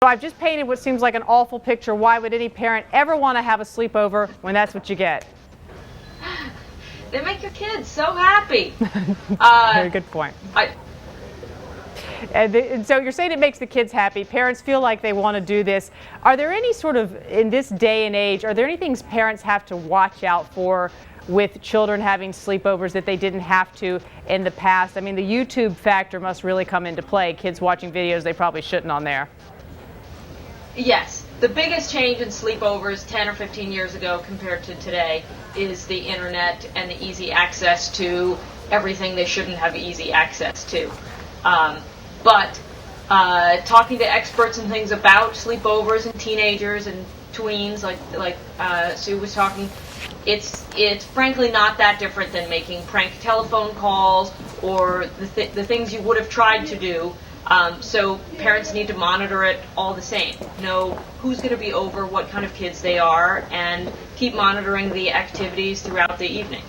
So I've just painted what seems like an awful picture. Why would any parent ever want to have a sleepover when that's what you get? They make your kids so happy. Very good point. And so you're saying it makes the kids happy. Parents feel like they want to do this. Are there any sort of, in this day and age, are there any things parents have to watch out for with children having sleepovers that they didn't have to in the past? I mean, the YouTube factor must really come into play. Kids watching videos they probably shouldn't on there. Yes. The biggest change in sleepovers 10 or 15 years ago compared to today is the internet and the easy access to everything they shouldn't have easy access to. But talking to experts and things about sleepovers and teenagers and tweens, like Sue was talking, it's frankly not that different than making prank telephone calls or the things you would have tried to do. So parents need to monitor it all the same. Know who's going to be over, what kind of kids they are, and keep monitoring the activities throughout the evening.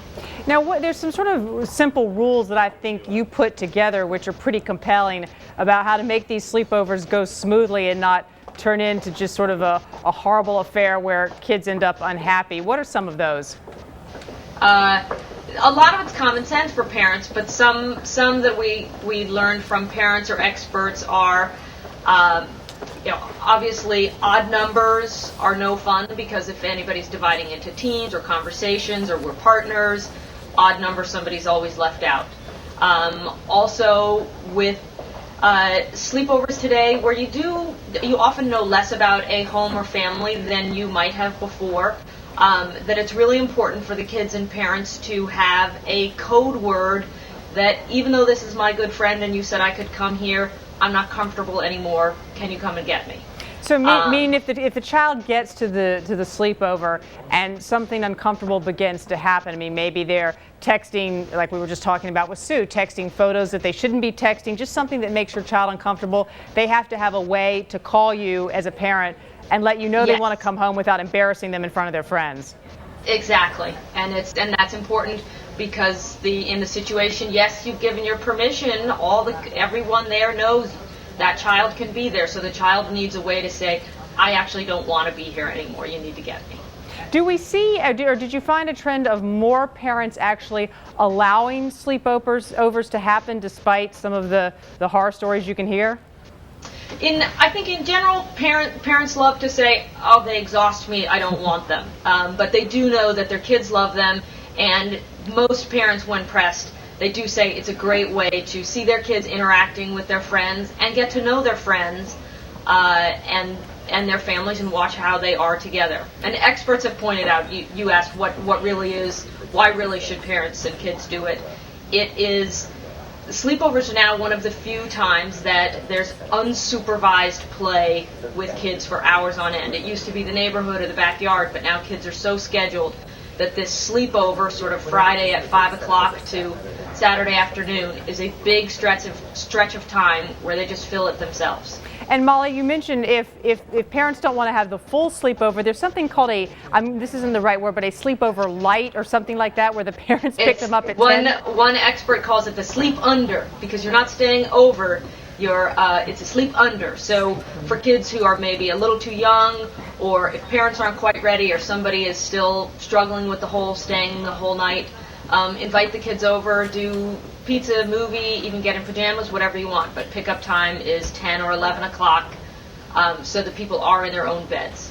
Now, there's some sort of simple rules that I think you put together which are pretty compelling about how to make these sleepovers go smoothly and not turn into just sort of a horrible affair where kids end up unhappy. What are some of those? A lot of it's common sense for parents, but some that we learned from parents or experts are, obviously odd numbers are no fun because if anybody's dividing into teams or conversations or we're partners, odd number somebody's always left out. Also with sleepovers today, where you often know less about a home or family than you might have before. That it's really important for the kids and parents to have a code word that even though this is my good friend and you said I could come here, I'm not comfortable anymore. Can you come and get me? So, meaning if the child gets to the sleepover and something uncomfortable begins to happen, I mean, maybe they're texting, like we were just talking about with Sue, texting photos that they shouldn't be texting, just something that makes your child uncomfortable. They have to have a way to call you as a parent and let you know they want to come home without embarrassing them in front of their friends. Exactly, and that's important because in the situation, yes, you've given your permission. Everyone there knows that child can be there, so the child needs a way to say, I actually don't want to be here anymore. You need to get me. Do we see, or did you find a trend of more parents actually allowing sleepovers to happen despite some of the horror stories you can hear? I think in general, parents love to say, oh, they exhaust me, I don't want them. But they do know that their kids love them, and most parents, when pressed, they do say it's a great way to see their kids interacting with their friends and get to know their friends and their families and watch how they are together. And experts have pointed out, you asked what really is, why really should parents and kids do it? Sleepovers are now one of the few times that there's unsupervised play with kids for hours on end. It used to be the neighborhood or the backyard, but now kids are so scheduled that this sleepover, sort of Friday at 5 o'clock to Saturday afternoon, is a big stretch of time where they just fill it themselves. And Molly, you mentioned if parents don't want to have the full sleepover, there's something called this isn't the right word, but a sleepover light or something like that, where the parents pick them up at 10. One expert calls it the sleep under, because you're not staying over. It's a sleep under. So for kids who are maybe a little too young, or if parents aren't quite ready, or somebody is still struggling with the whole staying the whole night, invite the kids over, do pizza, movie, even get in pajamas, whatever you want. But pickup time is 10 or 11 o'clock, so that people are in their own beds.